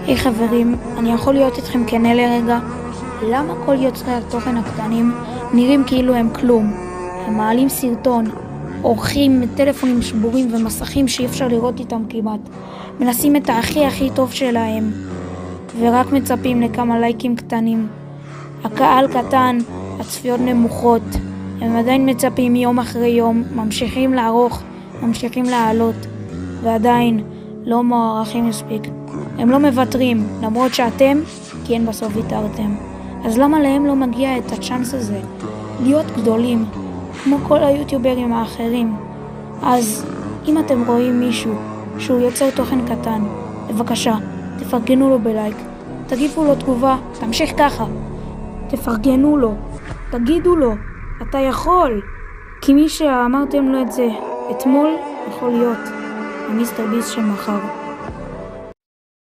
היי חברים, אני יכול להיות איתכם כנה לרגע? למה כל יוצרי התוכן הקטנים נראים כאילו הם כלום? הם מעלים סרטון, עורכים טלפונים שבורים ומסכים שאי אפשר לראות איתם כמעט. מנסים את הכי טוב שלהם, ורק מצפים לכמה לייקים קטנים. הקהל קטן, הצפיות נמוכות. הם עדיין מצפים יום אחרי יום, ממשיכים לערוך, ממשיכים לעלות, ועדיין לא מוערכים מספיק. הם לא מוותרים, למרות שאתם, כן בסוף ויתרתם. אז למה להם לא מגיע את הצ'אנס הזה? להיות גדולים, כמו כל היוטיוברים האחרים. אז אם אתם רואים מישהו שהוא יוצר תוכן קטן, בבקשה, תפרגנו לו בלייק, תגיבו לו תגובה, תמשיך ככה. תפרגנו לו, תגידו לו, אתה יכול. כי מי שאמרתם לו את זה אתמול יכול להיות המיסטר ביסט של מחר.